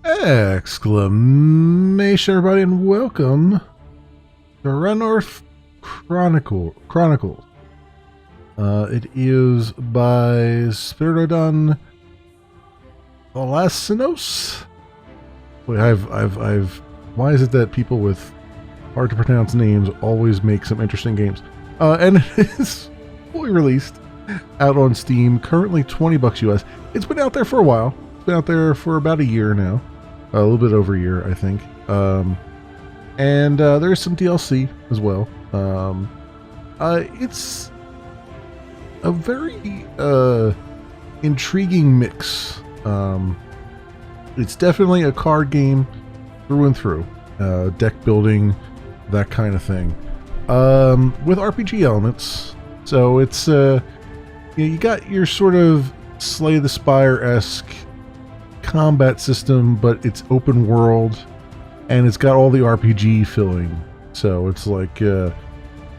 Exclamation, everybody, and welcome to Erannorth Chronicles. It is by Spiridon Alasinos. Wait, why is it that people with hard to pronounce names always make some interesting games? And it is fully released out on Steam, currently $20 US. It's been out there for a while. It's been out there for about a year now. A little bit over a year, I think. And there's some DLC as well. It's a very intriguing mix. It's definitely a card game through and through. Deck building, that kind of thing. With RPG elements. So it's, you got your sort of Slay the Spire-esque combat system, but it's open world, and it's got all the RPG filling. So it's like, you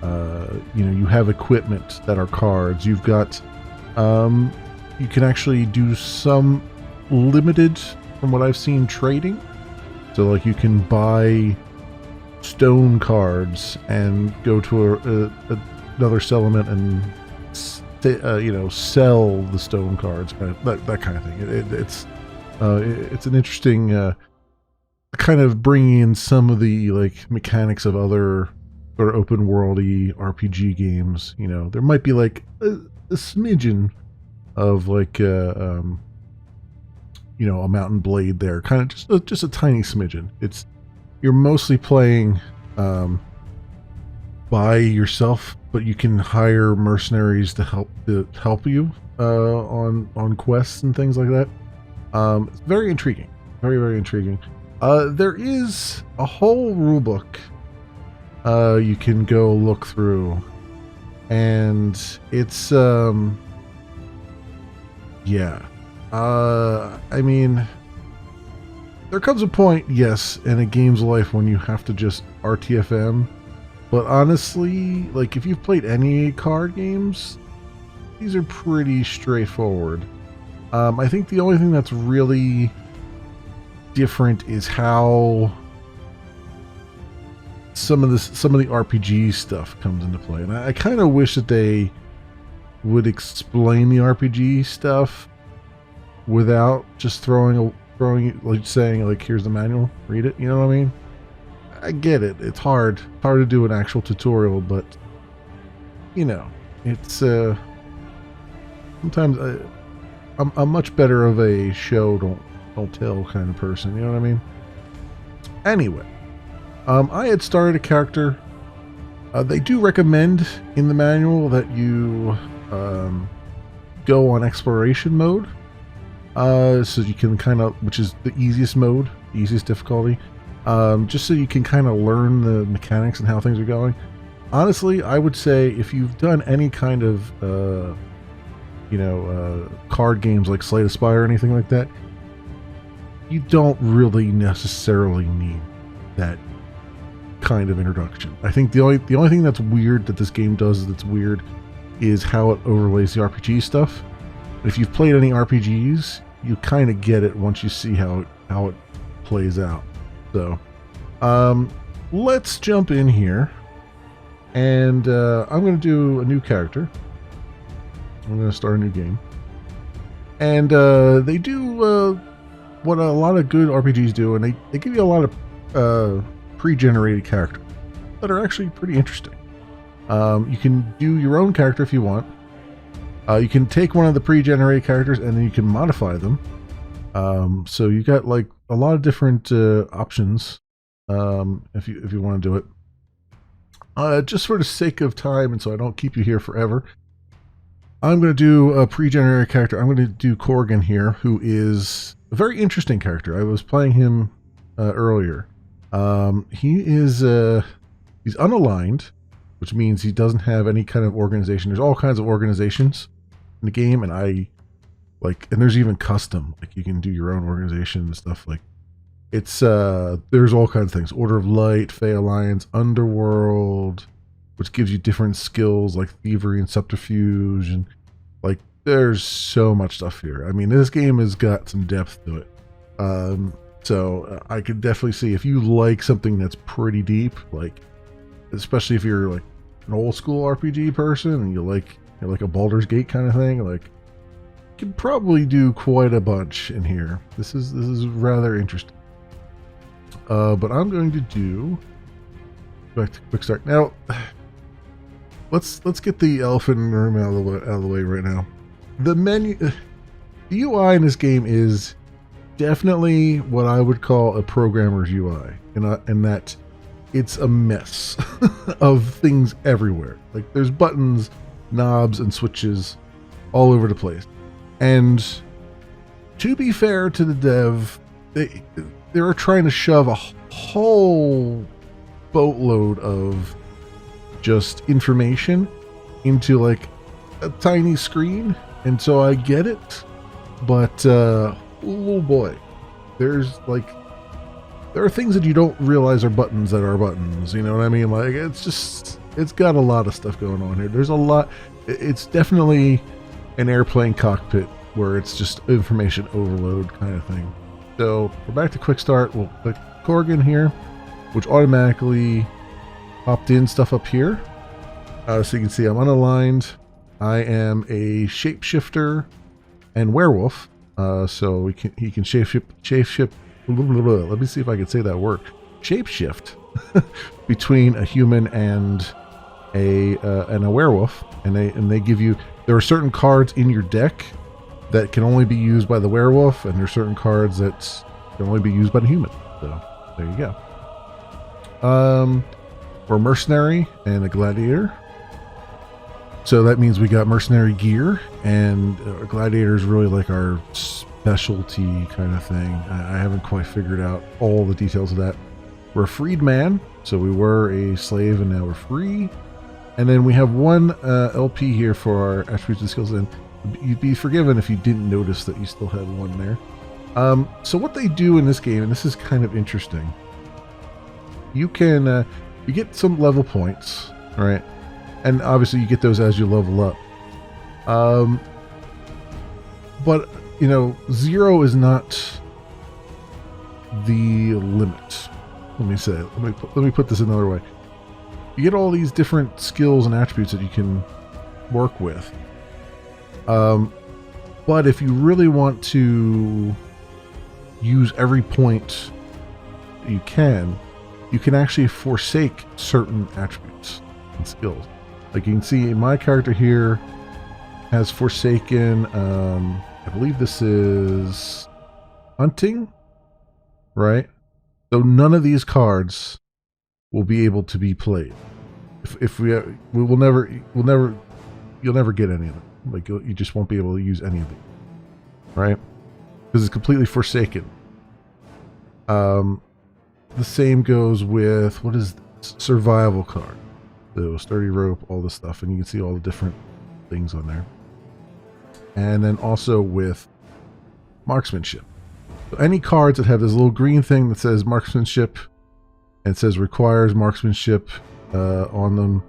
have equipment that are cards. You've got, you can actually do some limited, from what I've seen, trading. So like you can buy stone cards and go to another settlement and sell the stone cards, that kind of thing. It's an interesting kind of bringing in some of the like mechanics of other sort of open worldy RPG games. You know, there might be like a smidgen of like a Mountain Blade there, kind of just a tiny smidgen. You're mostly playing by yourself, but you can hire mercenaries to help you on quests and things like that. It's very intriguing, very, very intriguing. There is a whole rulebook you can go look through, and it's I mean, there comes a point, yes, in a game's life when you have to just RTFM. But honestly, like if you've played any card games, these are pretty straightforward. I think the only thing that's really different is how some of the RPG stuff comes into play, and I kind of wish that they would explain the RPG stuff without just throwing like saying like, here's the manual, read it. You know what I mean? I get it. It's hard to do an actual tutorial, but it's sometimes I'm much better of a show don't tell kind of person. You know what I mean? Anyway, I had started a character. They do recommend in the manual that you go on exploration mode, so you can kind of, which is the easiest mode, easiest difficulty. Just so you can kind of learn the mechanics and how things are going. Honestly, I would say if you've done any kind of, card games like Slay the Spire or anything like that, you don't really necessarily need that kind of introduction. I think the only thing that's weird that this game does that's weird is how it overlays the RPG stuff. If you've played any RPGs, you kind of get it once you see how it plays out. So, let's jump in here, and I'm going to do a new character. I'm going to start a new game, and they do what a lot of good RPGs do, and they give you a lot of pre-generated characters that are actually pretty interesting. You can do your own character if you want. You can take one of the pre-generated characters and then you can modify them. So you got like a lot of different options if you want to do it. Just for the sake of time, and so I don't keep you here forever, I'm going to do a pre-generated character. I'm going to do Corrigan here, who is a very interesting character. I was playing him earlier. He's unaligned, which means he doesn't have any kind of organization. There's all kinds of organizations in the game, and and there's even custom, like you can do your own organization and stuff. Like it's there's all kinds of things: Order of Light, Fey Alliance, Underworld, which gives you different skills like thievery and subterfuge, and there's so much stuff here. I mean, this game has got some depth to it. So I could definitely see if you like something that's pretty deep, like especially if you're like an old school RPG person and you're like a Baldur's Gate kind of thing, like you can probably do quite a bunch in here. This is rather interesting. But I'm going to do back to quick start now. Let's get the elephant in the room out of the way right now. The menu, the UI in this game is definitely what I would call a programmer's UI, in that it's a mess of things everywhere. Like there's buttons, knobs, and switches all over the place. And to be fair to the dev, they were trying to shove a whole boatload of just information into like a tiny screen, and so I get it, but oh boy, there are things that you don't realize are buttons that are buttons, you know what I mean? Like it's got a lot of stuff going on here. There's a lot. It's definitely an airplane cockpit where it's just information overload kind of thing. So we're back to quick start. We'll click Corgan here, which automatically popped in stuff up here. So you can see I'm unaligned. I am a shapeshifter and werewolf. So he can shapeshift. Let me see if I can say that word. Shapeshift between a human and a werewolf, and they give you. There are certain cards in your deck that can only be used by the werewolf, and there are certain cards that can only be used by the human. So there you go. We're mercenary and a gladiator. So that means we got mercenary gear, and gladiator is really like our specialty kind of thing. I haven't quite figured out all the details of that. We're a freed man, so we were a slave and now we're free. And then we have one LP here for our attributes and skills, and you'd be forgiven if you didn't notice that you still had one there. So what they do in this game, and this is kind of interesting, you can you get some level points, right? And obviously you get those as you level up. But you know, 0 is not the limit. Let me put this another way. You get all these different skills and attributes that you can work with. But if you really want to use every point you can actually forsake certain attributes and skills. Like you can see, my character here has forsaken, I believe this is hunting, right? So none of these cards will be able to be played. If you'll never get any of them. Like you just won't be able to use any of them, right? Because it's completely forsaken. The same goes with, what is this? Survival card. So sturdy rope, all this stuff, and you can see all the different things on there. And then also with marksmanship. So any cards that have this little green thing that says marksmanship and it says requires marksmanship on them,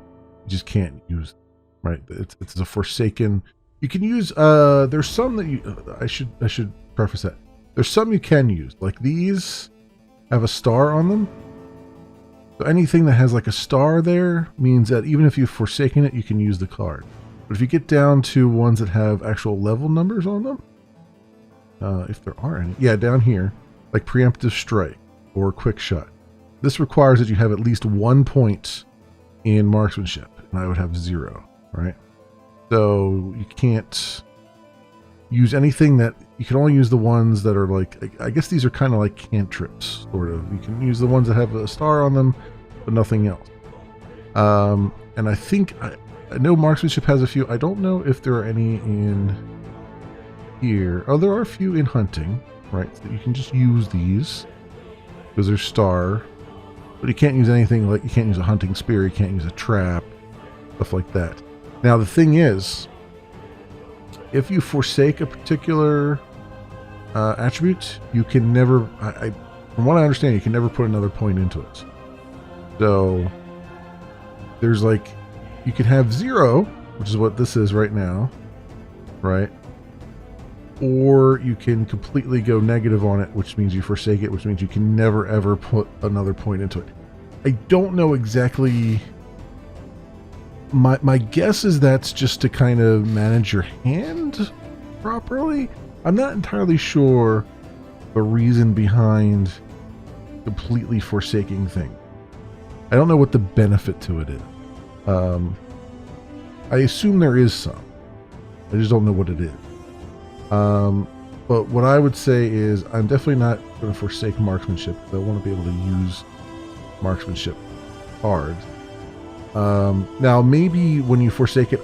you just can't use them, right? It's a forsaken. You can use there's some that you I should preface that. There's some you can use. Like these have a star on them. So anything that has like a star there means that even if you've forsaken it, you can use the card. But if you get down to ones that have actual level numbers on them, if there are any, yeah, down here, like preemptive strike or quick shot, this requires that you have at least 1 point in marksmanship, and I would have 0, right? So you can't use anything that, you can only use the ones that are like, I guess these are kind of like cantrips, sort of. You can use the ones that have a star on them, but nothing else. And I think, I know marksmanship has a few. I don't know if there are any in here. Oh, there are a few in hunting, right? So you can just use these because they're star, but you can't use anything like, you can't use a hunting spear, you can't use a trap, stuff like that. Now the thing is, if you forsake a particular attribute, you can never, from what I understand, you can never put another point into it. So there's like, you can have 0, which is what this is right now, right? or you can completely go negative on it, which means you forsake it, which means you can never ever put another point into it. I don't know exactly. My guess is that's just to kind of manage your hand properly. I'm not entirely sure the reason behind completely forsaking things. I don't know what the benefit to it is. I assume there is some. I just don't know what it is. But what I would say is I'm definitely not going to forsake marksmanship, because I want to be able to use marksmanship cards. Now, maybe when you forsake it,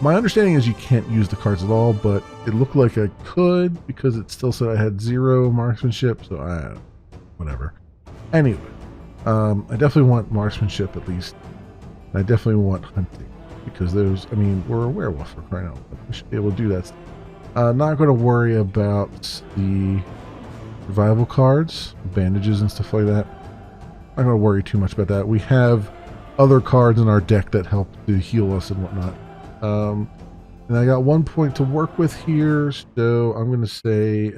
my understanding is you can't use the cards at all, but it looked like I could because it still said I had 0 marksmanship, so whatever. Anyway, I definitely want marksmanship at least. I definitely want hunting, because we're a werewolf for crying out loud. We should be able to do that. Not going to worry about the survival cards, bandages and stuff like that. Not going to worry too much about that. We have other cards in our deck that help to heal us and whatnot. And I got 1 point to work with here, so I'm going to say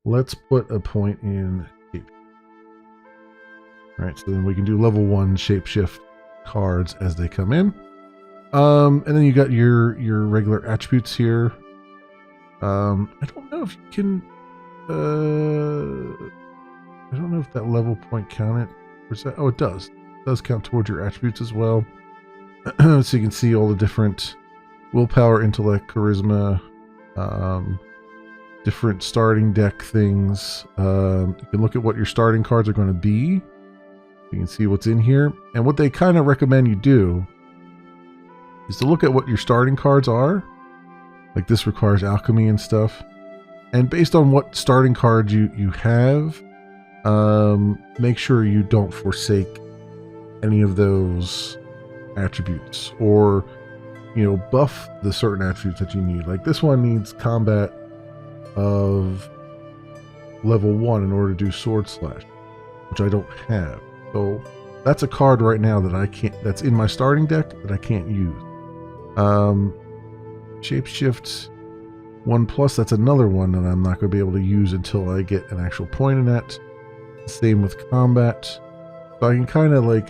let's put a point in shape. Alright, so then we can do level 1 shapeshift cards as they come in. And then you got your regular attributes here. I don't know if you can I don't know if that level point counted. Where's that? Oh, it does. It does count towards your attributes as well. So you can see all the different willpower, intellect, charisma, different starting deck things. You can look at what your starting cards are going to be. You can see what's in here. And what they kind of recommend you do is to look at what your starting cards are. Like this requires alchemy and stuff. And based on what starting cards you have, make sure you don't forsake any of those attributes, or buff the certain attributes that you need. Like this one needs combat of level 1 in order to do sword slash, which I don't have. So that's a card right now that I can't, that's in my starting deck that I can't use. Shapeshift 1+, that's another one that I'm not going to be able to use until I get an actual point in that. Same with combat. So I can kind of like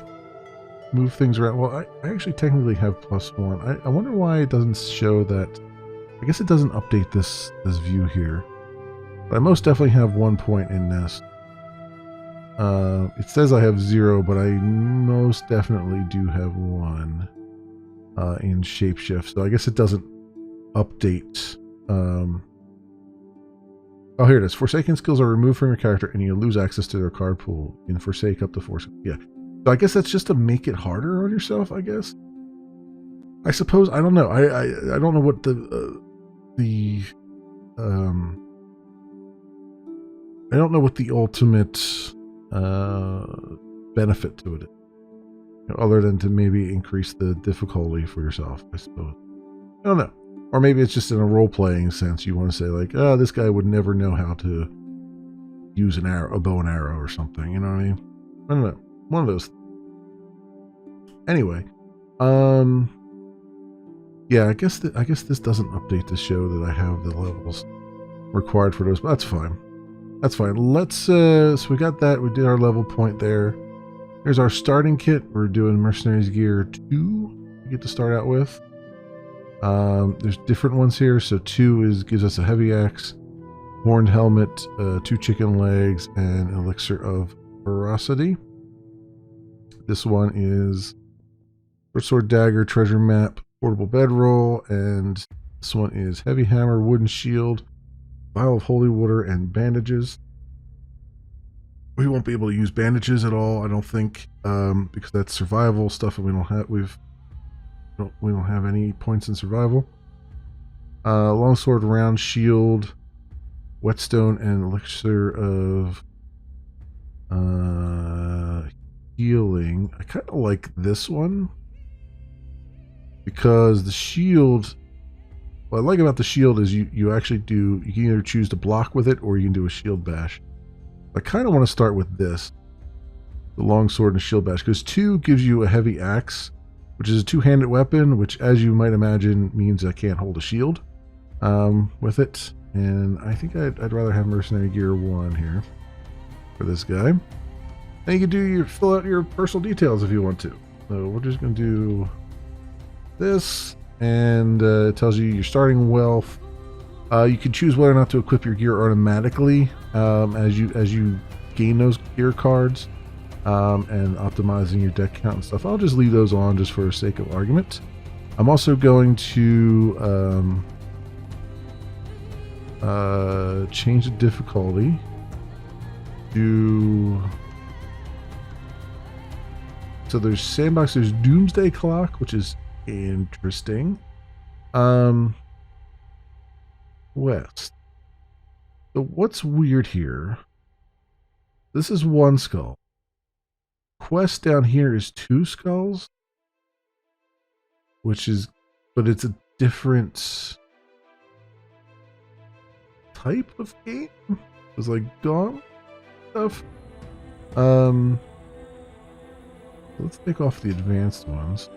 move things around. Well, I actually technically have +1. I wonder why it doesn't show that. I guess it doesn't update this view here. But I most definitely have 1 point in Nest. It says I have 0, but I most definitely do have 1 in Shapeshift. So I guess it doesn't update. Oh, here it is. Forsaken skills are removed from your character and you lose access to their card pool. You can forsake up to 4. Yeah. So I guess that's just to make it harder on yourself, I guess. I suppose. I don't know. I don't know what I don't know what the ultimate benefit to it is. Other than to maybe increase the difficulty for yourself, I suppose. I don't know. Or maybe it's just in a role-playing sense. You want to say like, oh, this guy would never know how to use a bow and arrow or something. You know what I mean? I don't know. One of those. Anyway, yeah, I guess this doesn't update to show that I have the levels required for those, but that's fine. That's fine. Let's so we got that. We did our level point there. Here's our starting kit. We're doing Mercenaries Gear 2. We get to start out with. There's different ones here. So 2 gives us a heavy axe, horned helmet, 2 chicken legs, and an elixir of ferocity. This one is sword dagger, treasure map, portable bedroll, and this one is heavy hammer, wooden shield, vial of holy water, and bandages. We won't be able to use bandages at all, I don't think, because that's survival stuff, and we don't have any points in survival. Longsword, round shield, whetstone, and elixir of healing. I kind of like this one because the shield. What I like about the shield is you actually do. You can either choose to block with it or you can do a shield bash. I kind of want to start with this, the longsword and shield bash, because 2 gives you a heavy axe, which is a 2-handed weapon, which, as you might imagine, means I can't hold a shield. with it. And I think I'd rather have Mercenary Gear 1 here for this guy. And you can fill out your personal details if you want to. So we're just going to do this, and it tells you your starting wealth. You can choose whether or not to equip your gear automatically as you gain those gear cards, and optimizing your deck count and stuff. I'll just leave those on just for the sake of argument. I'm also going to change the difficulty to... So there's Sandbox, there's Doomsday Clock, which is interesting. West. So what's weird here? This is 1 skull. Quest down here is 2 skulls, which is, but it's a different type of game. It's like Dawn stuff. Let's take off the advanced ones.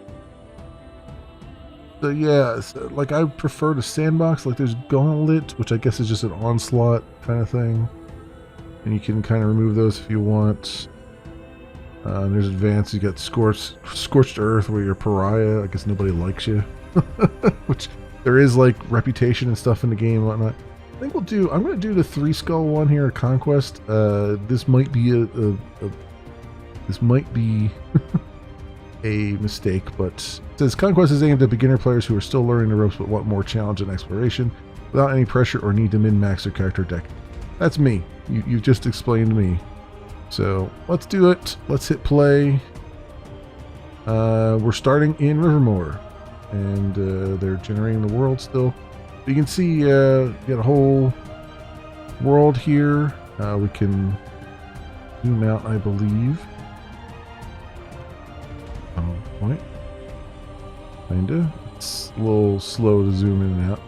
So yeah, like I prefer the Sandbox. Like there's Gauntlet, which I guess is just an onslaught kind of thing, and you can kind of remove those if you want. There's advanced. You got Scorched Earth, where you're a pariah. I guess nobody likes you, which there is like reputation and stuff in the game and whatnot. I think I'm going to do the 3 skull one here, Conquest. This might be this might be a mistake, but it says Conquest is aimed at beginner players who are still learning the ropes but want more challenge and exploration without any pressure or need to min-max their character deck. That's me. You've just explained me. So let's do it. Let's hit play. We're starting in Rivermoor, and they're generating the world still. You can see you got a whole world here. We can zoom out, I believe. Point. Kinda. It's a little slow to zoom in and out.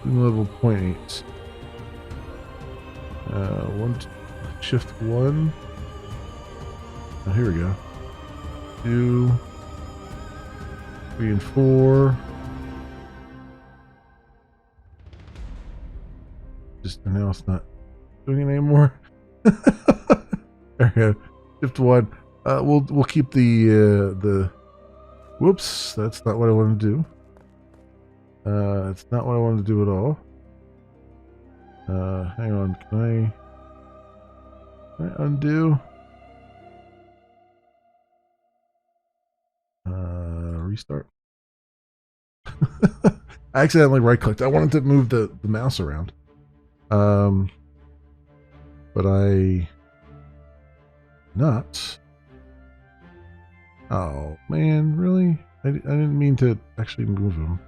Zoom level 0.8. Shift 1. Oh, here we go. 2, 3, and 4. Just now it's not doing it anymore. There we go. Shift 1. We'll keep the. Whoops, that's not what I wanted to do. It's not what I wanted to do at all. Hang on. Can I undo? Restart. I accidentally right-clicked. I wanted to move the mouse around. But I not. Oh man, really? I didn't mean to actually move him.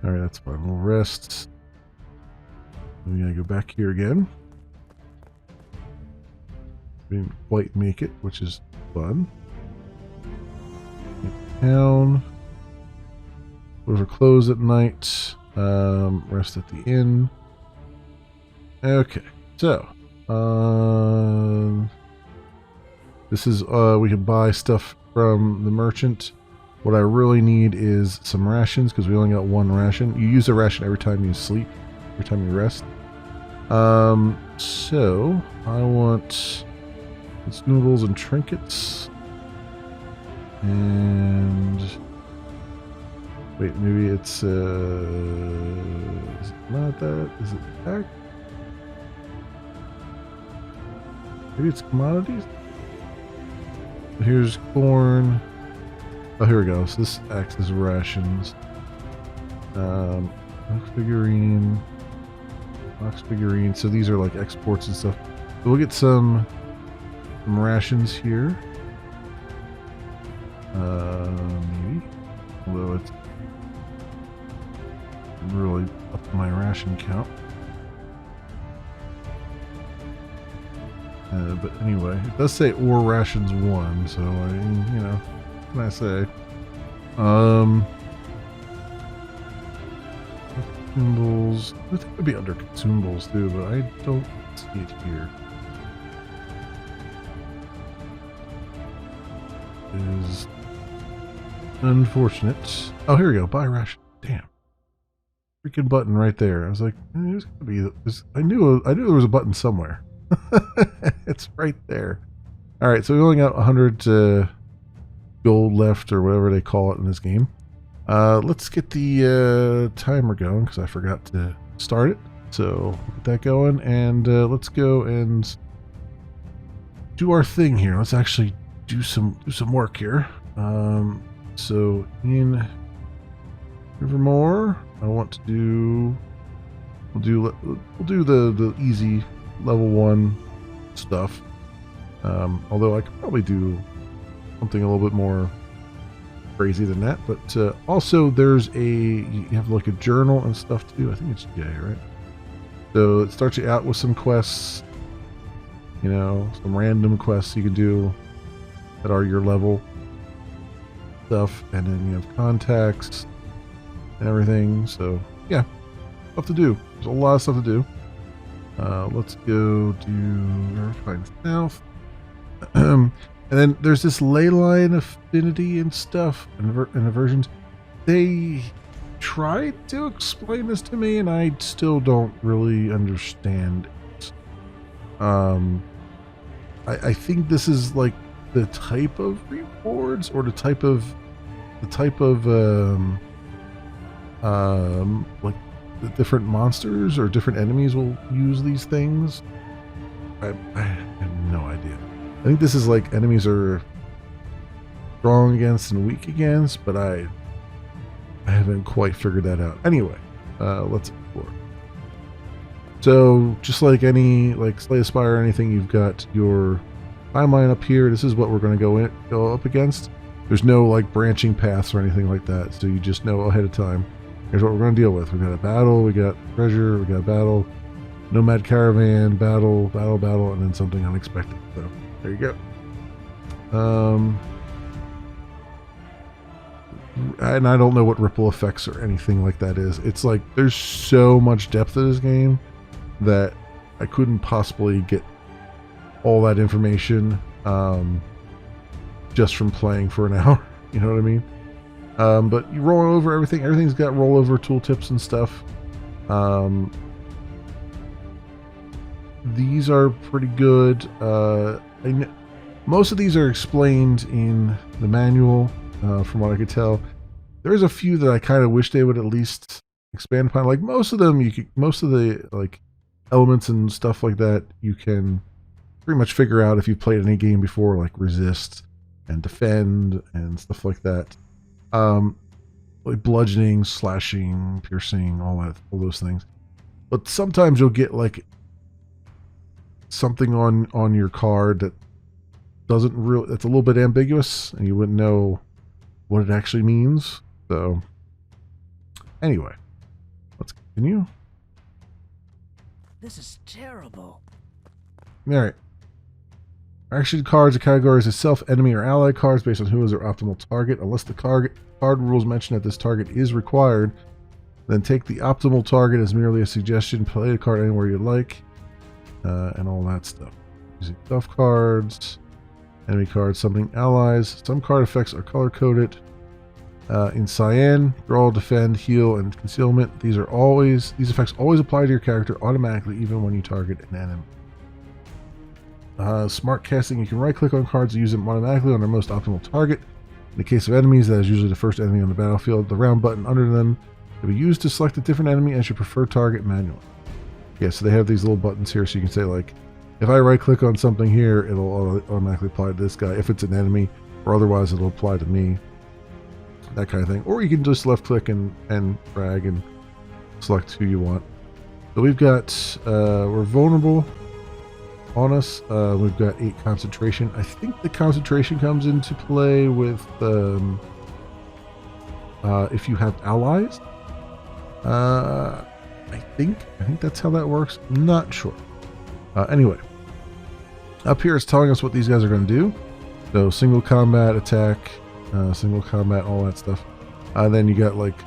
All right, that's fine. We'll rest. I'm gonna go back here again. Didn't quite make it, which is fun. Town. Doors are closed at night. Rest at the inn. Okay, so this is we can buy stuff from the merchant. What I really need is some rations, because we only got 1 ration. You use a ration every time you sleep, every time you rest. So I want consumables and trinkets. And wait, maybe it's is it not that? Is it back? Maybe it's commodities. Here's corn. Oh, here we go. So this acts as rations. Box figurine. So these are like exports and stuff. So we'll get some rations here. Maybe. Although it's really up my ration count. But anyway, it does say ore rations 1, so what can I say? Consumables. I think it would be under consumables too, but I don't see it here. Is Unfortunate. Oh, here we go. Buy ration. Damn. Freaking button right there. I was like, there's gonna be this. I knew there was a button somewhere. It's right there. All right, so we only got 100 gold left, or whatever they call it in this game. Let's get the timer going because I forgot to start it. So get that going, and let's go and do our thing here. Let's actually do some work here. So in Rivermore, I want to do. We'll do the easy level 1 stuff. Although I could probably do something a little bit more crazy than that. But also there's you have like a journal and stuff to do. I think it's J, right? So it starts you out with some quests. You know, some random quests you can do that are your level stuff, and then you have contacts and everything. So yeah, stuff to do. There's a lot of stuff to do. Let's go do Find South. And then there's this ley line affinity and stuff and the versions. They tried to explain this to me, and I still don't really understand it. I think this is like the type of rewards, or the type of like the different monsters or different enemies will use these things. I have no idea. I think this is like enemies are strong against and weak against, but I haven't quite figured that out. Anyway, let's explore. So just like any Slay the Spire or anything, you've got your timeline up here. This is what we're going to go up against. There's no like branching paths or anything like that, so you just know ahead of time. Here's what we're going to deal with. We got a battle, we got treasure, we got a battle, nomad caravan, battle, and then something unexpected. So there you go. And I don't know what ripple effects or anything like that is. It's like there's so much depth to this game that I couldn't possibly get all that information just from playing for an hour. You know what I mean? But you roll over everything. Everything's got rollover tooltips and stuff. These are pretty good. Most of these are explained in the manual, from what I could tell. There's a few that I kind of wish they would at least expand upon. Like most of them, most of the like elements and stuff like that, you can pretty much figure out if you've played any game before, like resist and defend and stuff like that. Like bludgeoning, slashing, piercing, all those things. But sometimes you'll get like something on your card that that's a little bit ambiguous, and you wouldn't know what it actually means. So anyway, let's continue. This is terrible. All right. Action cards are categorized as self, enemy, or ally cards based on who is their optimal target. Unless the card rules mention that this target is required, then take the optimal target as merely a suggestion. Play the card anywhere you like, and all that stuff. Using stuff cards, enemy cards, something allies. Some card effects are color-coded. In Cyan, draw, defend, heal, and concealment. These effects always apply to your character automatically, even when you target an enemy. Smart casting, you can right-click on cards and use them automatically on their most optimal target. In the case of enemies, that is usually the first enemy on the battlefield. The round button under them will be used to select a different enemy as your preferred target manually. Yeah, so they have these little buttons here, so you can say, like, if I right-click on something here, it'll automatically apply to this guy if it's an enemy, or otherwise it'll apply to me. That kind of thing. Or you can just left-click and drag and select who you want. So we've got, we're vulnerable on us. We've got 8 concentration. I think the concentration comes into play with if you have allies. I think that's how that works. Not sure. Anyway, up here it's telling us what these guys are going to do. So single combat, attack, single combat, all that stuff. Then you got like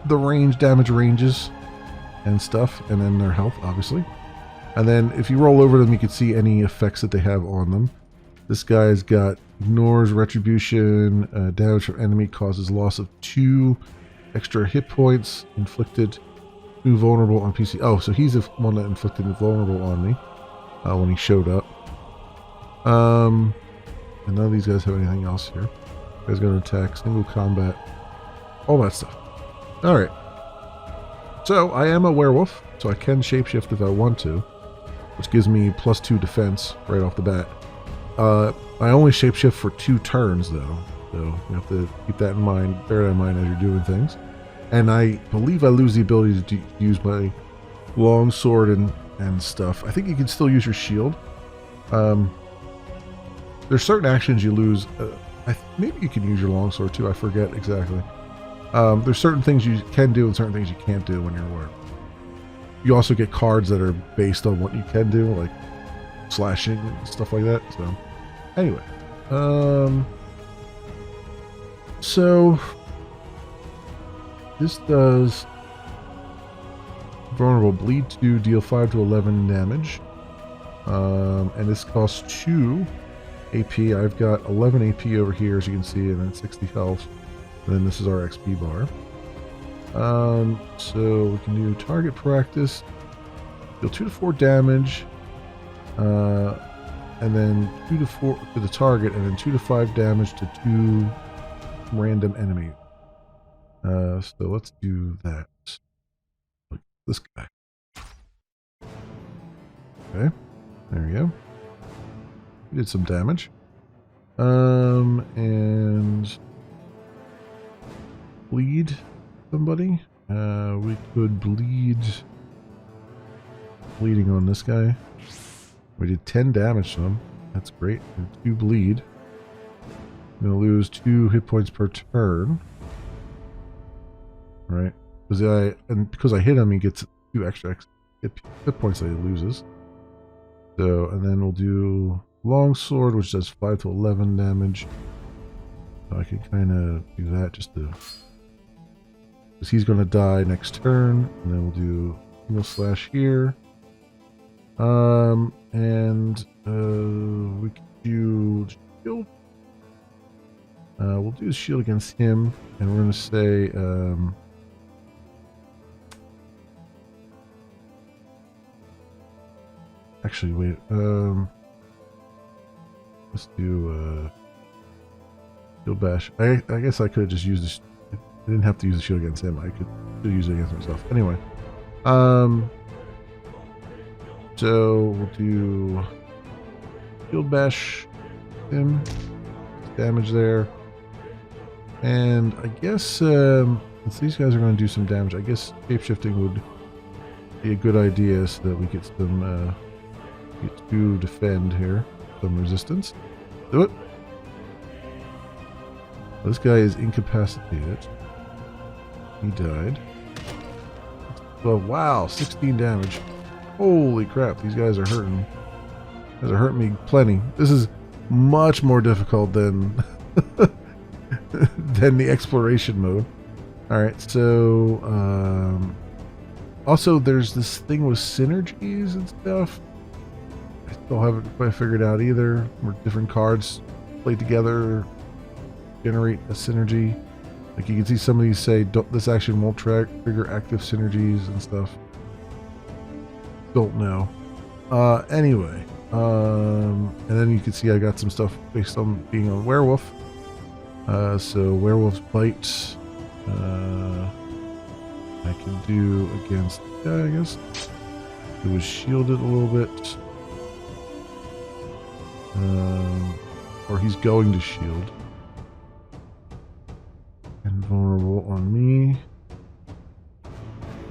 the damage ranges and stuff, and then their health, obviously. And then if you roll over them, you can see any effects that they have on them. This guy's got, Ignores retribution. Damage from enemy causes loss of 2 extra hit points. Inflicted 2 vulnerable on PC. Oh, so he's the one that inflicted vulnerable on me when he showed up. And none of these guys have anything else here. You guys going to attack, single combat, all that stuff. Alright. So, I am a werewolf, so I can shapeshift if I want to, which gives me +2 defense right off the bat. I only shapeshift for 2 turns, though, so you have to keep that in mind, bear that in mind as you're doing things. And I believe I lose the ability to use my longsword and stuff. I think you can still use your shield. There's certain actions you lose. Maybe you can use your longsword too. I forget exactly. There's certain things you can do and certain things you can't do when you're a werewolf. You also get cards that are based on what you can do, like slashing and stuff like that. So, anyway, so this does vulnerable bleed 2, deal 5 to 11 damage, and this costs 2 AP. I've got 11 AP over here, as you can see, and then 60 health. And then this is our XP bar. So we can do target practice, deal 2 to 4 damage, and then 2 to 4 to the target, and then 2 to 5 damage to 2 random enemies. So let's do that. Like this guy. Okay, there we go. He did some damage. And bleed somebody. We could bleeding on this guy. We did 10 damage to him. That's great. And 2 bleed. I'm gonna lose 2 hit points per turn. Right? Because I hit him, he gets 2 extra hit points that he loses. So, and then we'll do longsword, which does 5 to 11 damage. So I could kind of do that just to, because he's going to die next turn, and then we'll do single slash here. And we can do shield. We'll do the shield against him, and we're going to say actually, wait. Let's do shield bash. I guess I could have just used this. I didn't have to use the shield against him. I could use it against myself. Anyway, so we'll do shield bash him. Damage there, and I guess since these guys are going to do some damage, I guess shapeshifting would be a good idea so that we get some. Get to defend here. Some resistance. Do it. This guy is incapacitated. He died. Well, wow, 16 damage. Holy crap, these guys are hurting. These guys are hurting me plenty. This is much more difficult than than the exploration mode. Alright, so also there's this thing with synergies and stuff. I still haven't quite figured out either. Where different cards played together generate a synergy. Like you can see some of these say, this action won't trigger active synergies and stuff. Don't know. Anyway. And then you can see I got some stuff based on being a werewolf. So werewolf's bite. I can do against the guy, I guess. It was shielded a little bit. Or he's going to shield. And vulnerable on me.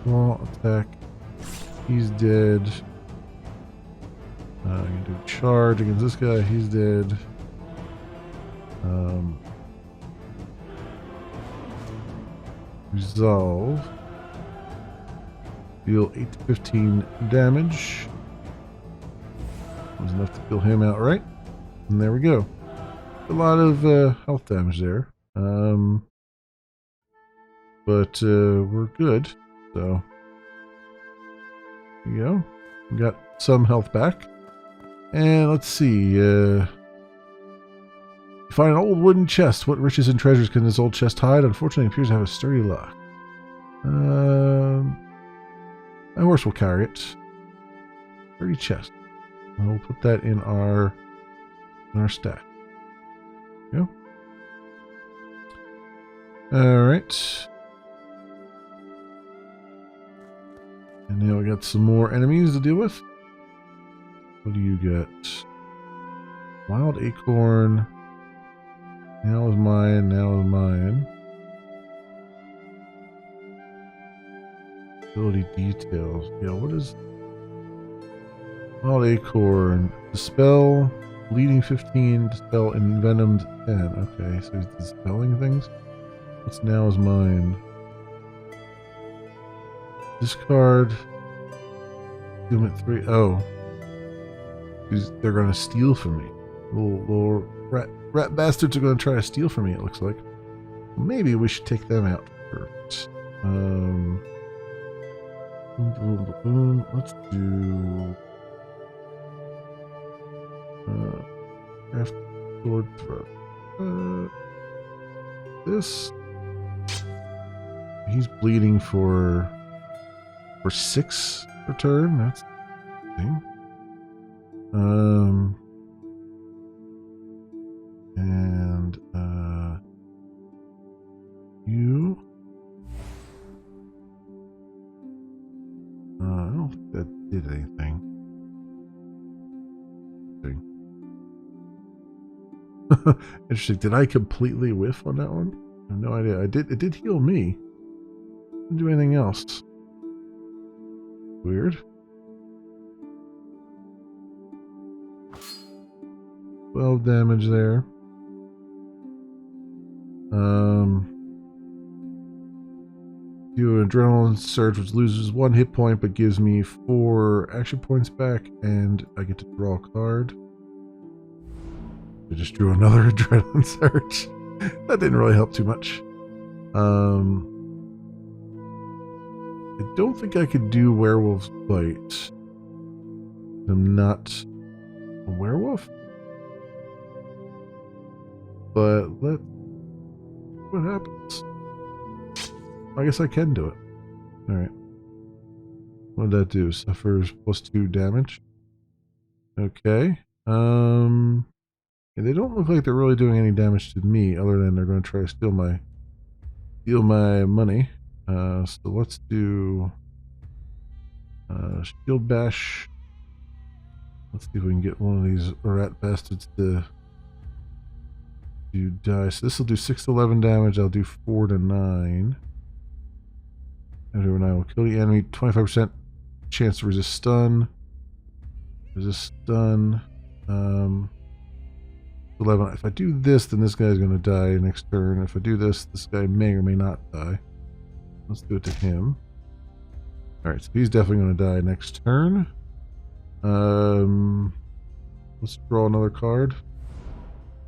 Claw attack. He's dead. I can do a charge against this guy. He's dead. Resolve. Deal 8 to 15 damage. Was enough to kill him outright. And there we go. A lot of health damage there. But we're good. So there you go. We got some health back. And let's see. You find an old wooden chest. What riches and treasures can this old chest hide? Unfortunately, it appears to have a sturdy lock. My horse will carry it. Sturdy chest. And we'll put that in our stack. Go. Alright. And now we got some more enemies to deal with. What do you get? Wild acorn. Now is mine, now is mine. Ability details. Yeah, what is... Wild acorn. Dispel. Bleeding 15. Dispel envenomed 10. Okay, so he's dispelling things. What's now is mine? Discard. Concealment 3. Oh. They're going to steal from me. Little rat bastards are going to try to steal from me, it looks like. Maybe we should take them out first. Let's do... craft sword throw. This... He's bleeding for 6 per turn. That's the thing. And you. I don't think that did anything. Interesting. Did I completely whiff on that one? I have no idea. It did heal me. Didn't do anything else. Weird. 12 damage there. Do an adrenaline surge, which loses 1 hit point, but gives me 4 action points back, and I get to draw a card. I just drew another adrenaline surge. That didn't really help too much. I don't think I could do Werewolf's Bite. I'm not a werewolf. But what happens? I guess I can do it. Alright. What did that do? Suffers +2 damage. Okay. Yeah, they don't look like they're really doing any damage to me, other than they're going to try to steal my money. So let's do Shield Bash. Let's see if we can get one of these rat bastards to die. So this will do 6 to 11 damage. I'll do 4 to 9. Everyone, I will kill the enemy. 25% chance to resist stun. Resist stun. 11. If I do this, then this guy's going to die next turn. If I do this, this guy may or may not die. Let's do it to him. Alright, so he's definitely going to die next turn. Let's draw another card.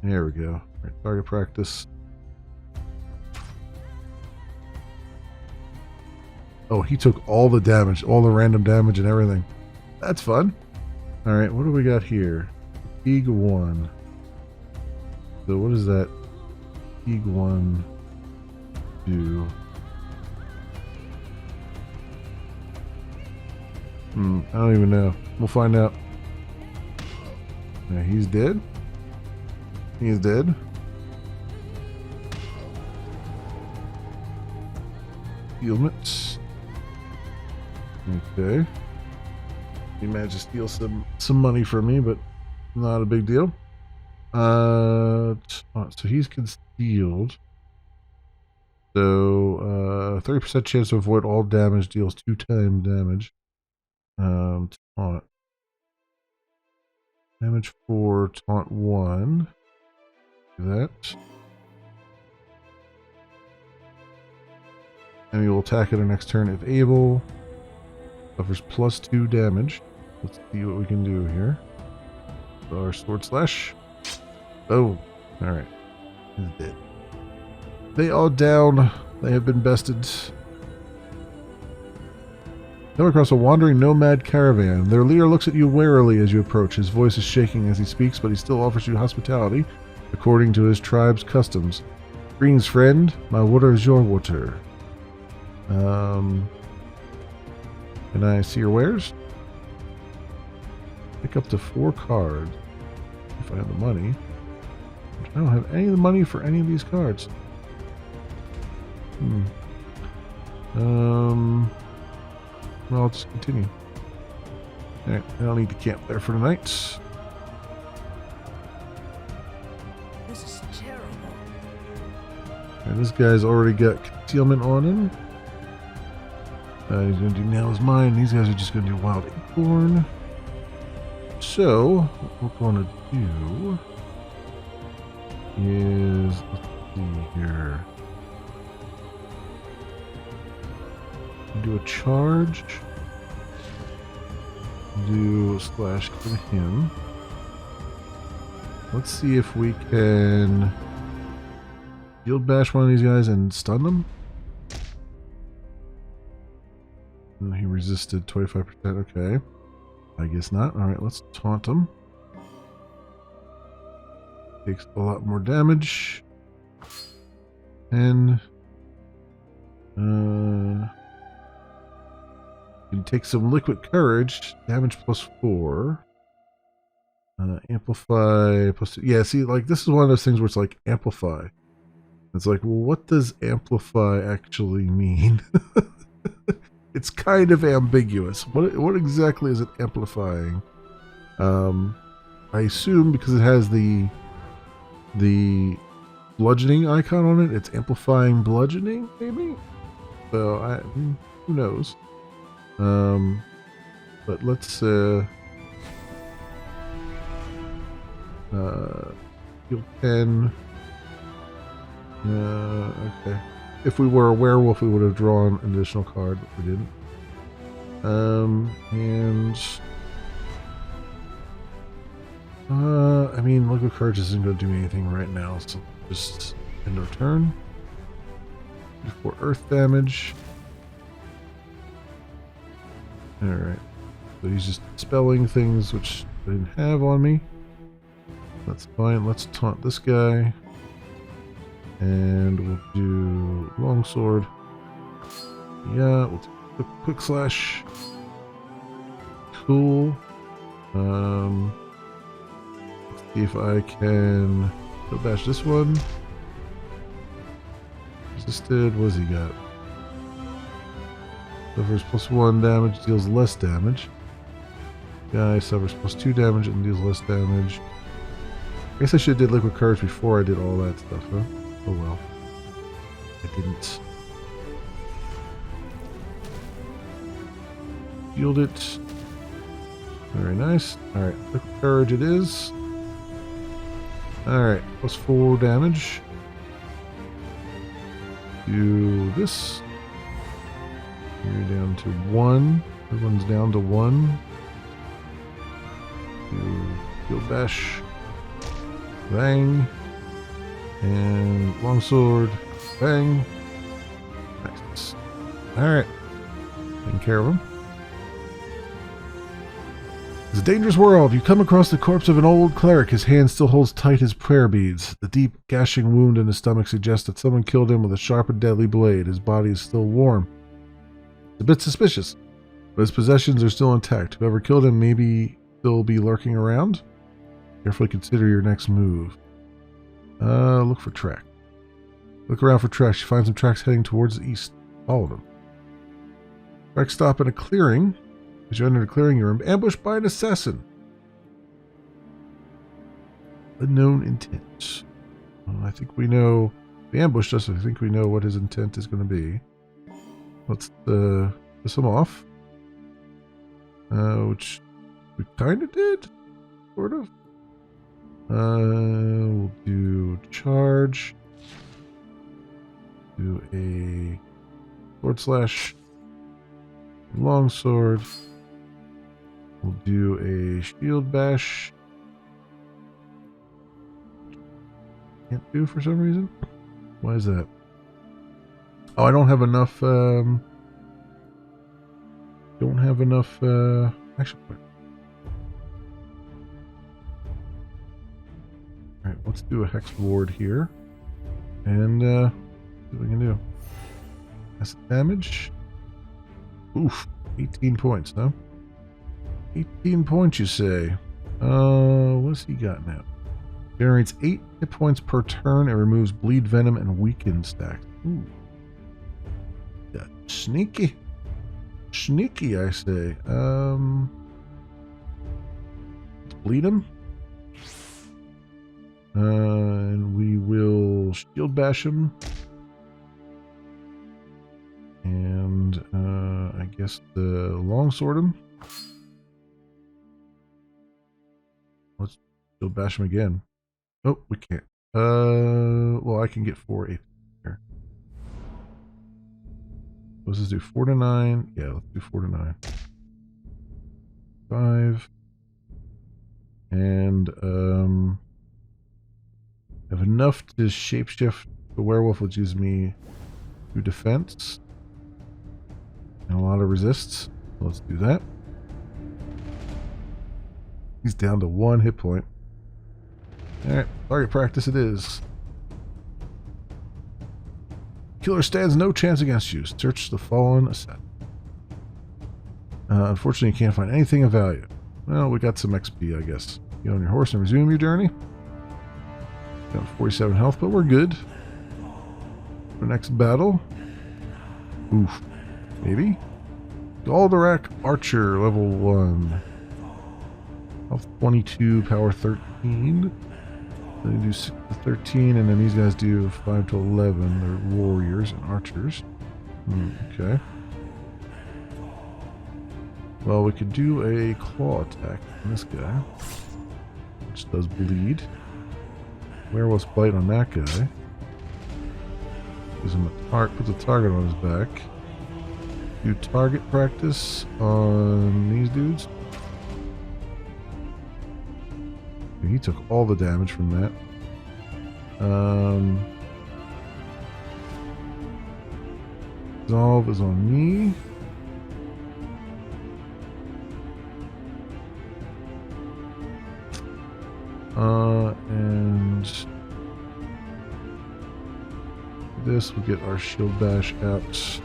There we go. Alright, target practice. Oh, he took all the damage, all the random damage and everything. That's fun. Alright, what do we got here? Fatigue 1. So what does that Fatigue 1 do? I don't even know. We'll find out. Yeah, he's dead. He's dead. Ailments. Okay. He managed to steal some money from me, but not a big deal. So he's concealed. So 30% chance to avoid all damage, deals 2 times damage. Taunt. Damage 4, taunt 1. Do that. And we will attack at our next turn if able. Suffers +2 damage. Let's see what we can do here. So our sword slash. Oh, alright. He's dead. They are down. They have been bested. Come across a wandering nomad caravan. Their leader looks at you warily as you approach. His voice is shaking as he speaks, but he still offers you hospitality. according to his tribe's customs. Green's friend, my water is your water. Can I see your wares? Pick up to 4 cards if I have the money. I don't have any of the money for any of these cards. Well, I'll just continue. Alright, I don't need to camp there for tonight. This is terrible. And this guy's already got concealment on him. He's going to do Now Is Mine. These guys are just going to do Wild Acorn. So, what we're going to do is, let's see here. Do a charge. Do slash kill him. Let's see if we can shield bash one of these guys and stun them. And he resisted 25%. Okay. I guess not. Alright, let's taunt him. Takes a lot more damage. And you can take some liquid courage. Damage +4. Amplify +2. Yeah, see, like, this is one of those things where it's like amplify. It's like, well, what does amplify actually mean? It's kind of ambiguous. What exactly is it amplifying? I assume because it has the bludgeoning icon on it, it's amplifying bludgeoning, maybe? So who knows? But let's heal 10. Okay. If we were a werewolf, we would have drawn an additional card, but we didn't. I mean, Liquid Courage isn't going to do anything right now, so just end our turn. For earth damage. Alright. So he's just spelling things which I didn't have on me. That's fine. Let's taunt this guy. And we'll do longsword. Yeah, we'll do quick slash. Cool. Let's see if I can go bash this one. Resisted. What has he got? Suffers +1 damage, deals less damage. Guy suffers +2 damage and deals less damage. I guess I should have did Liquid Courage before I did all that stuff, huh? Oh well. I didn't. Yield it. Very nice. Alright, Liquid Courage it is. Alright, +4 damage. Do this. You're down to 1. Everyone's down to 1. Do Field Bash. Bang. And longsword. Bang. Nice. Alright. Taking care of him. It's a dangerous world. You come across the corpse of an old cleric. His hand still holds tight his prayer beads. The deep, gashing wound in his stomach suggests that someone killed him with a sharp and deadly blade. His body is still warm. It's a bit suspicious, but his possessions are still intact. Whoever killed him may still be lurking around. Carefully consider your next move. Look for track. Look around for tracks. You find some tracks heading towards the east. Follow them. Tracks stop in a clearing. As you enter the clearing, you're ambushed by an assassin. Unknown intent. I think we know. He ambushed us. I think we know what his intent is going to be. Let's piss him off. Which we kind of did. Sort of. We'll do charge. Do a sword slash. Longsword. We'll do a shield bash. Can't do for some reason. Why is that? Oh, I don't have enough. Don't have enough action point. Alright, let's do a hex ward here. And see what we can do. That's damage. Oof. 18 points, huh? 18 points, you say? What's he got now? Generates 8 hit points per turn and removes bleed, venom, and weaken stacks. Ooh. Yeah, sneaky. Sneaky, I say. Let's bleed him. And we will shield bash him. And I guess the longsword him. Let's shield bash him again. Oh, we can't. Well, I can get 4 8 here. What does this do? 4 to 9. Yeah, let's do 4 to 9. 5. And I have enough to shapeshift the werewolf, which gives me 2 defense and a lot of resists. So let's do that. He's down to 1 hit point. Alright, target practice it is. Killer stands no chance against you. Search the fallen ascent. Unfortunately, you can't find anything of value. Well, we got some XP, I guess. Get on your horse and resume your journey. Got 47 health, but we're good. For next battle. Oof. Maybe? Galdarak Archer, level 1. Health 22, power 13. Then you do 6 to 13, and then these guys do 5 to 11. They're warriors and archers. Okay. Well, we could do a claw attack on this guy, which does bleed. Werewolf's bite on that guy. Gives him puts a target on his back. Do target practice on these dudes. He took all the damage from that. Resolve is on me. And this, we'll get our shield bash out.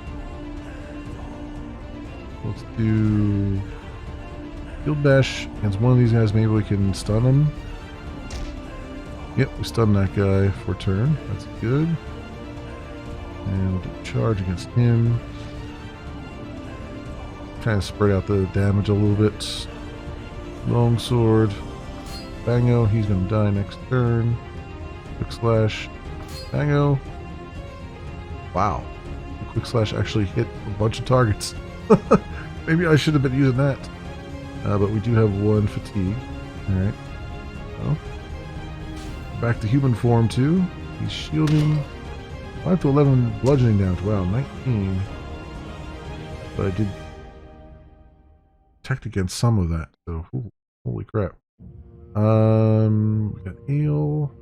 Let's do shield bash against one of these guys. Maybe we can stun him. Yep, we stun that guy for a turn. That's good. And we'll do charge against him. Kind of spread out the damage a little bit. Longsword. Bango, he's going to die next turn. Quick slash. Bango. Wow. The quick slash actually hit a bunch of targets. Maybe I should have been using that. But we do have 1 fatigue. Alright. Well, back to human form too. He's shielding. 5 to 11 bludgeoning damage. Wow, 19. But I did protect against some of that. So, holy crap. We got ale.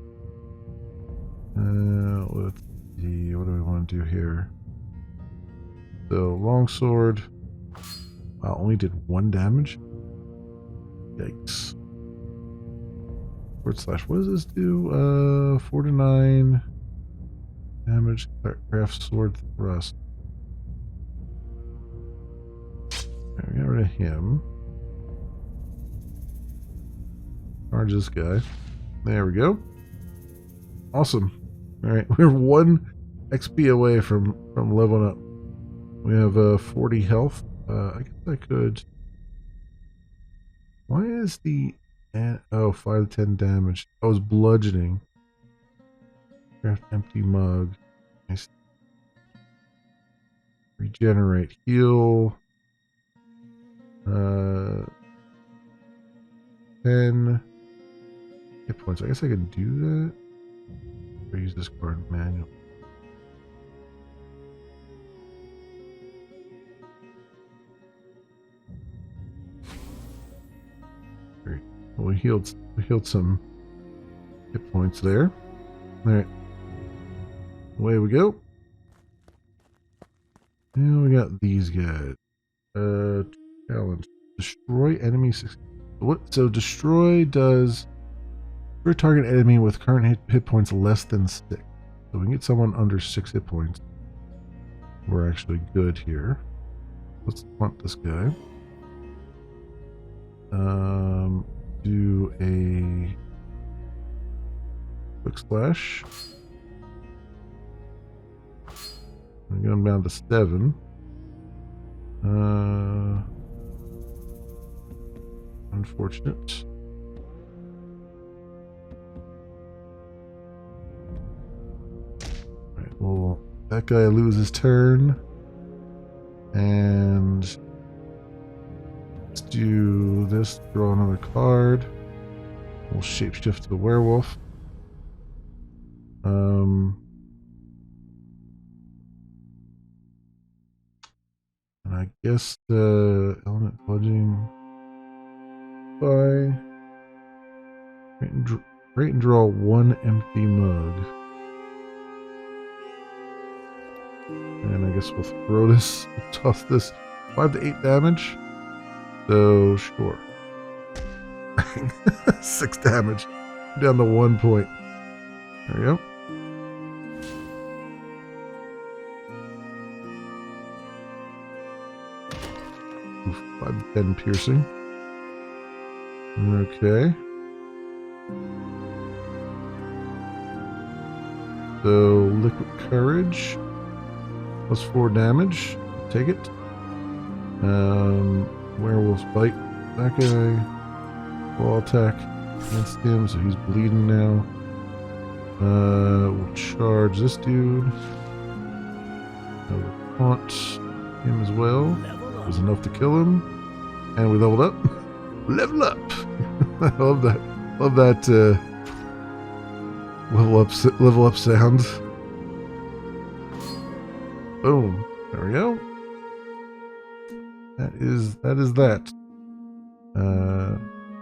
Let's see. What do we want to do here? So, longsword. Wow, only did 1 damage. Yikes. Forward slash. What does this do? 4 to 9 damage. Craft sword thrust. Right, we got rid of him. Charge this guy. There we go. Awesome. Alright, we're 1 XP away from leveling up. We have 40 health. I guess I could. Why is the. Oh, 5 to 10 damage. Oh, it's bludgeoning. Craft empty mug. Nice. Regenerate. Heal. 10 hit points. I guess I can do that. Or use this card manual. Great. Well, we healed some hit points there. Alright. Away we go. Now we got these guys. Challenge. Destroy enemy. What? So destroy does For a target enemy with current hit points less than 6. So we can get someone under 6 hit points. We're actually good here. Let's want this guy. Do a quick splash. I'm going down to 7. Unfortunate. Right, well, that guy loses turn. And let's do this, draw another card. We'll shapeshift to a werewolf. And I guess the element budging by rate and draw 1 empty mug. And I guess we'll throw this, toss this 5 to 8 damage. So sure. 6 damage. Down to 1 point. There we go. Oof, 5 to 10 piercing. Okay. So liquid courage. Plus 4 damage. Take it. Werewolf's bite. That guy. Wall attack against him, so he's bleeding now. We'll charge this dude. We'll taunt him as well. It was enough to kill him. And we leveled up. Level up! I love that. Love that level up sound. Boom. There we go. That is that.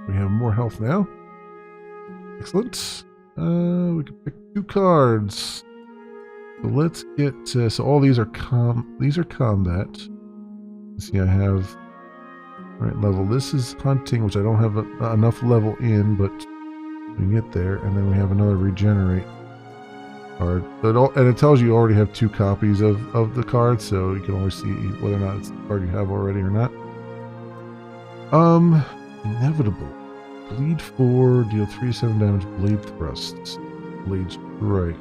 We have more health now. Excellent. We can pick 2 cards. So let's get so all these are combat. Let's see, I have right level. This is hunting, which I don't have enough level in, but we can get there. And then we have another regenerate card. So it tells you already have 2 copies of the card, so you can always see whether or not it's the card you have already or not. Inevitable. Bleed 4, deal 3-7 damage, blade thrusts. Blade strike.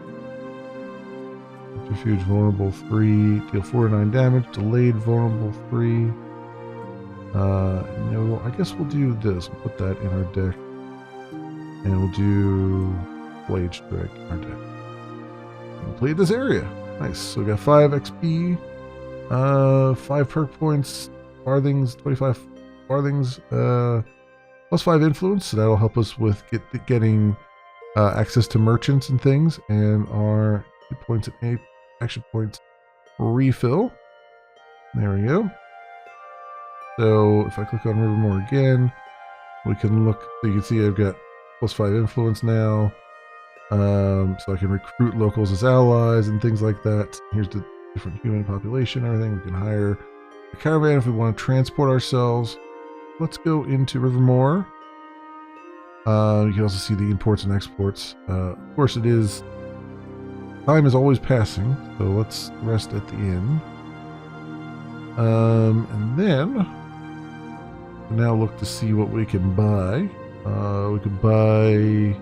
Refuge vulnerable 3, deal 4-9 damage, delayed vulnerable 3. No, I guess we'll do this. We'll put that in our deck. And we'll do blade strike in our deck. Complete this area. Nice. So we got 5 XP, 5 perk points, farthings, 25 farthings, plus 5 influence. So that'll help us with getting access to merchants and things, and our hit points and action points refill. There we go. So if I click on Rivermore again, we can look. So you can see I've got plus 5 influence now. So I can recruit locals as allies and things like that. Here's the different human population, everything. We can hire a caravan if we want to transport ourselves. Let's go into Rivermore. You can also see the imports and exports. Of course, time is always passing, so let's rest at the inn. And then now look to see what we can buy. We could buy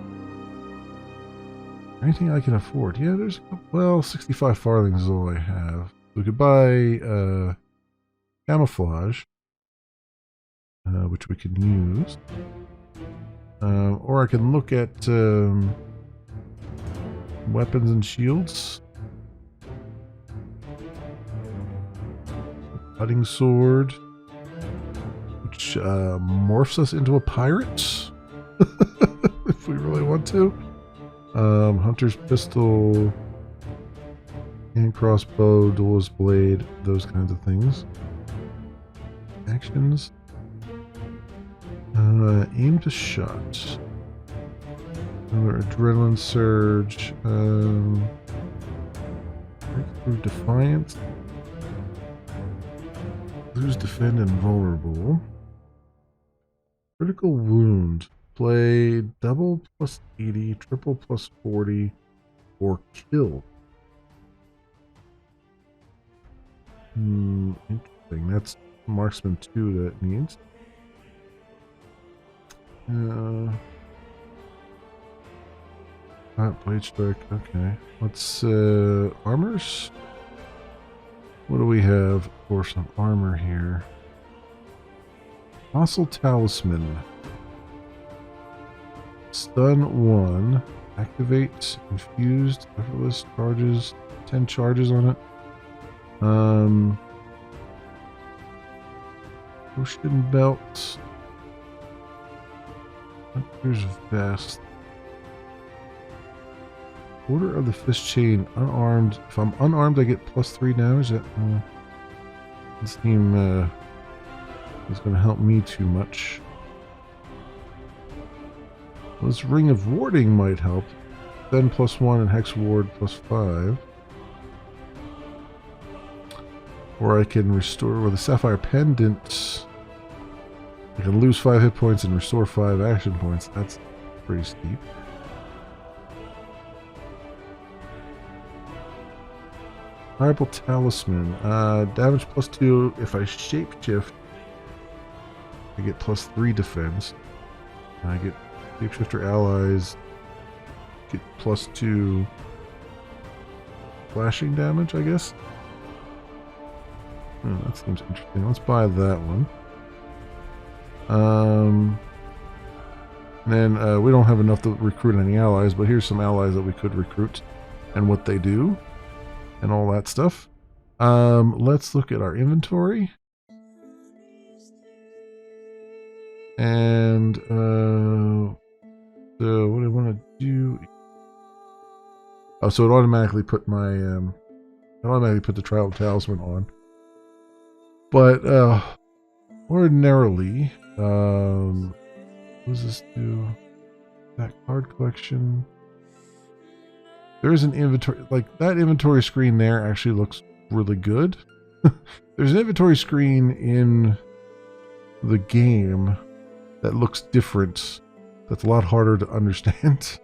anything I can afford. Yeah, there's 65 farthings is all I have. We could buy camouflage, which we can use. Or I can look at weapons and shields. Cutting sword, which morphs us into a pirate, if we really want to. Hunter's pistol, hand crossbow, duelist blade, those kinds of things. Actions. Aim to shot. Another adrenaline surge. Breakthrough defiance. Lose defend and vulnerable. Critical wound. Blade, double plus 80, triple plus 40, or kill. Interesting. That's marksman 2 that needs. Blade strike. Okay. Let's armors. What do we have for some armor here? Fossil Talisman. Stun 1. Activate. Infused. Effortless charges. 10 charges on it. Ocean Belt. Here's Vest. Order of the Fist Chain. Unarmed. If I'm unarmed, I get +3 damage. That doesn't seem is going to help me too much. This Ring of Warding might help. Then +1 and Hex Ward +5. Or I can restore with a Sapphire Pendant. I can lose 5 hit points and restore 5 action points. That's pretty steep. Tribal Talisman. Damage +2. If I shapeshift, I get +3 defense. I get shapeshifter allies. Get +2 slashing damage, I guess. Oh, that seems interesting. Let's buy that one. And then we don't have enough to recruit any allies, but here's some allies that we could recruit and what they do and all that stuff. Let's look at our inventory. And so what do I want to do? Oh, so it automatically put my the Tribal Talisman on. But ordinarily, what does this do? That card collection. There's an inventory, like that inventory screen there actually looks really good. There's an inventory screen in the game that looks different. That's a lot harder to understand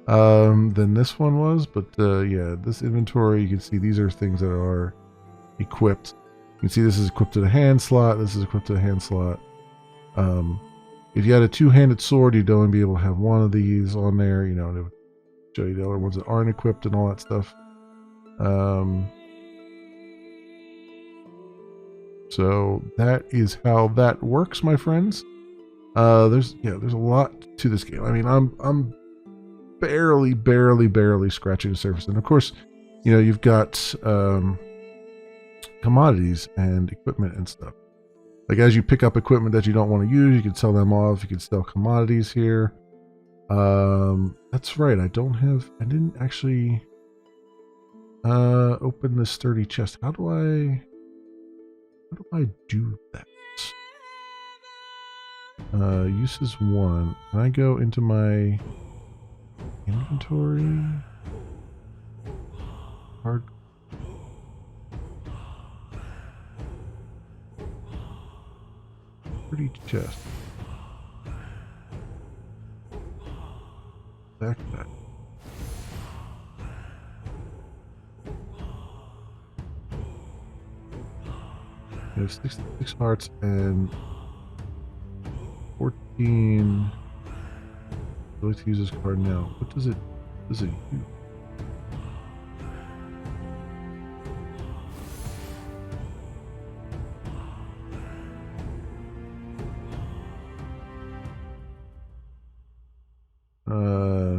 than this one was. But yeah, this inventory, you can see these are things that are equipped. You can see this is equipped to the hand slot. This is equipped to the hand slot. If you had a two-handed sword, you'd only be able to have one of these on there. You know, to show you the other ones that aren't equipped and all that stuff. So that is how that works, my friends. There's a lot to this game. I mean, I'm barely scratching the surface. And of course, you know, you've got commodities and equipment and stuff. Like as you pick up equipment that you don't want to use, you can sell them off. You can sell commodities here. That's right. I didn't actually open this sturdy chest. How do I do that? Uses 1. Can I go into my inventory? Hard. Pretty chest. Backpack. You have 66 hearts and 14. I'd like to use this card now. What does it use?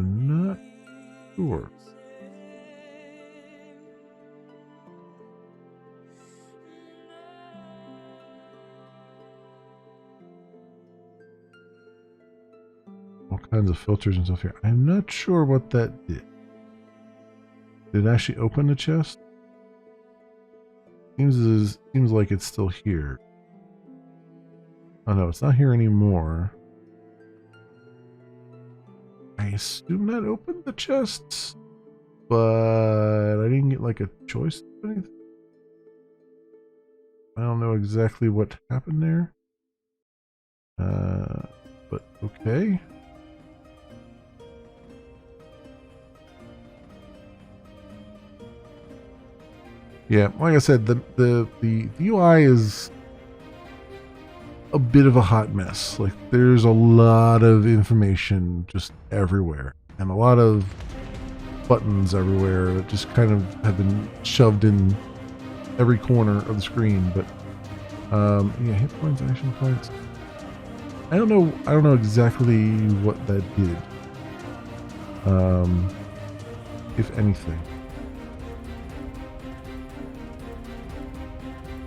Not sure. All kinds of filters and stuff here. I'm not sure what that did. Did it actually open the chest? Seems like it's still here. Oh no, it's not here anymore. I assume that opened the chests, but I didn't get like a choice of anything. I don't know exactly what happened there. But okay. Yeah, like I said, the UI is a bit of a hot mess. Like, there's a lot of information just everywhere, and a lot of buttons everywhere that just kind of have been shoved in every corner of the screen. But yeah, hit points, action points. I don't know exactly what that did. If anything.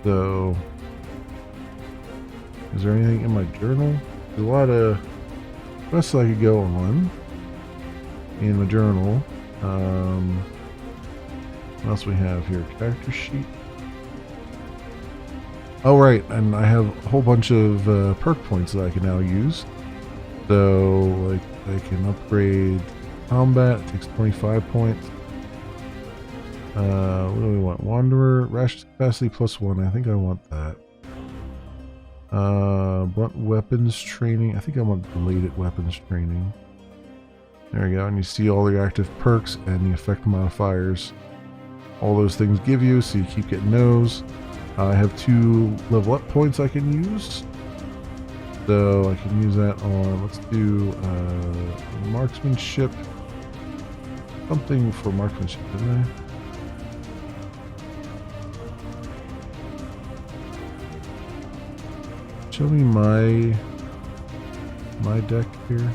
So, is there anything in my journal? There's a lot of quests I could go on in my journal. What else we have here? Character sheet. Oh, right, and I have a whole bunch of perk points that I can now use. So, like, I can upgrade combat. It takes 25 points. What do we want? Wanderer, rash capacity +1. I think I want that. Blunt weapons training. I think I want bladed weapons training. There you go. And you see all the active perks and the effect modifiers. All those things give you, so you keep getting those. I have 2 level up points I can use. So I can use that on, let's do marksmanship. Something for marksmanship, didn't I? Show me my deck here.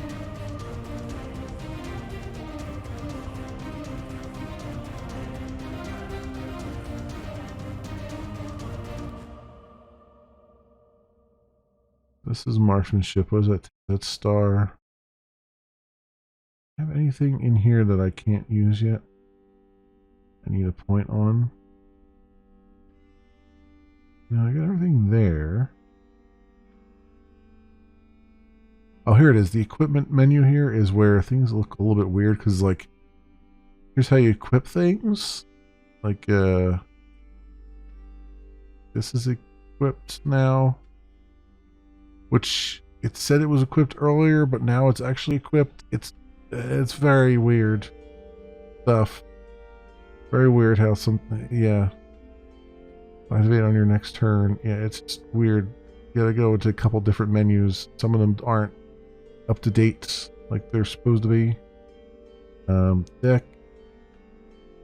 This is marksmanship. What is that? That star. Have anything in here that I can't use yet? I need a point on. No, I got everything there. Oh, here it is. The equipment menu here is where things look a little bit weird because, like, here's how you equip things. Like, this is equipped now. Which it said it was equipped earlier, but now it's actually equipped. It's very weird stuff. Very weird how something, yeah. Activate on your next turn. Yeah, it's just weird. You gotta go into a couple different menus. Some of them aren't up to date like they're supposed to be. Deck.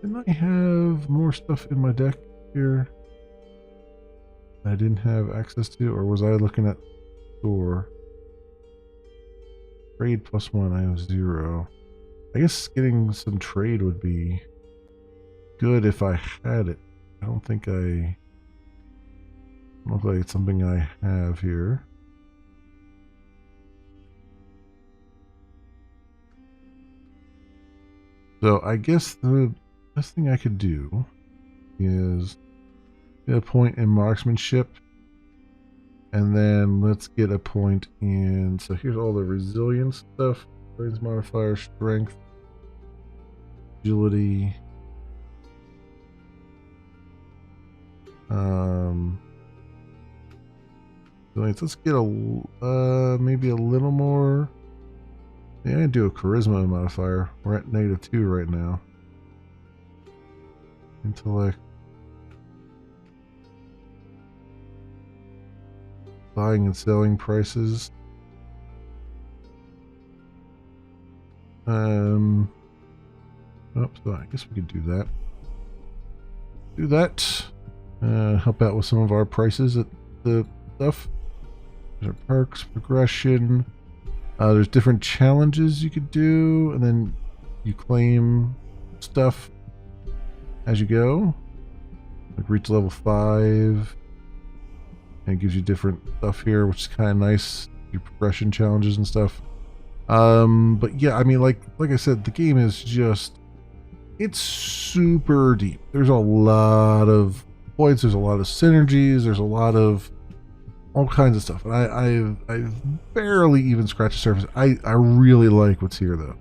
Didn't I have more stuff in my deck here I didn't have access to, or was I looking at store? Trade +1, I have 0. I guess getting some trade would be good if I had it. I don't think I look like it's something I have here. So I guess the best thing I could do is get a point in marksmanship, and then let's get a point in, so here's all the resilience stuff. Brains modifier, strength, agility, let's get a maybe a little more. Yeah, I do a charisma modifier. We're at -2 right now. Intellect. Buying and selling prices. Oops, so I guess we could do that. Do that. Help out with some of our prices at the stuff. There's our perks, progression. There's different challenges you could do, and then you claim stuff as you go. Like reach level 5. And it gives you different stuff here, which is kind of nice. Your progression challenges and stuff. But yeah, I mean, like I said, the game is just, it's super deep. There's a lot of points. There's a lot of synergies. There's a lot of all kinds of stuff. And I've barely even scratched the surface. I really like what's here, though.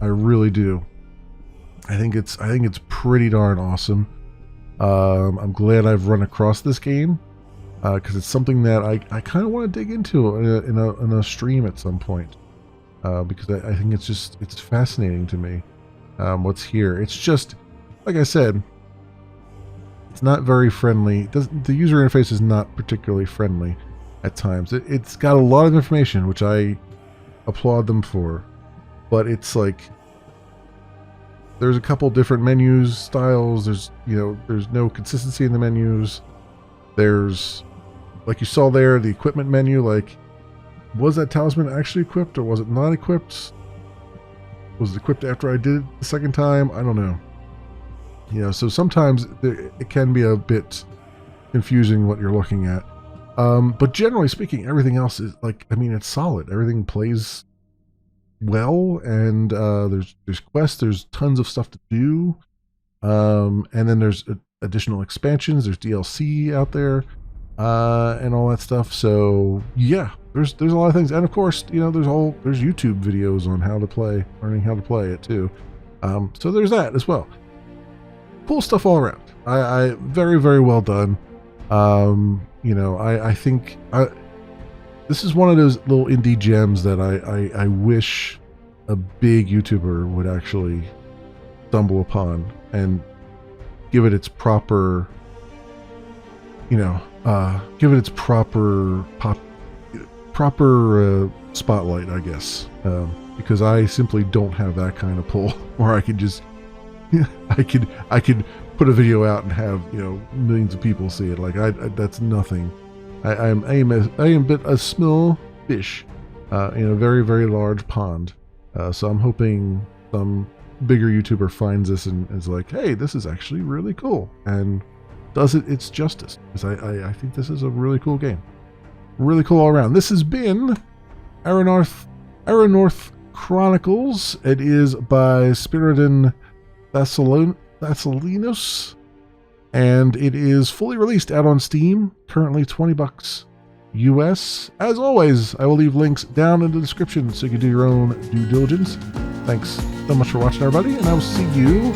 I really do. I think it's pretty darn awesome. I'm glad I've run across this game. Because it's something that I kind of want to dig into in a stream at some point. Because I think it's fascinating to me what's here. It's just, like I said, It's not very friendly. The user interface is not particularly friendly at times. It's got a lot of information, which I applaud them for, but it's like there's a couple different menus styles. There's no consistency in the menus. There's, like you saw there, the equipment menu. Like, was that talisman actually equipped or was it not equipped? Was it equipped after I did it the second time? I don't know. So sometimes it can be a bit confusing what you're looking at. But generally speaking, everything else is it's solid. Everything plays well, and there's quests, there's tons of stuff to do, and then there's additional expansions, there's DLC out there, and all that stuff. So yeah, there's a lot of things, and of course, there's YouTube videos on how to play, learning how to play it too. So there's that as well. Cool stuff all around. I very, very well done. I think this is one of those little indie gems that I wish a big YouTuber would actually stumble upon and give it its proper, proper spotlight, I guess, because I simply don't have that kind of pull where I could just, I could put a video out and have millions of people see it. Like that's nothing. I am a small fish in a very, very large pond. So I'm hoping some bigger YouTuber finds this and is like, hey, this is actually really cool, and does it its justice, because I think this is a really cool game. Really cool all around. This has been Erannorth Chronicles. It is by Spiridon Thessalinos, and it is fully released out on Steam, currently $20 US. As always, I will leave links down in the description so you can do your own due diligence. Thanks so much for watching, everybody, and I will see you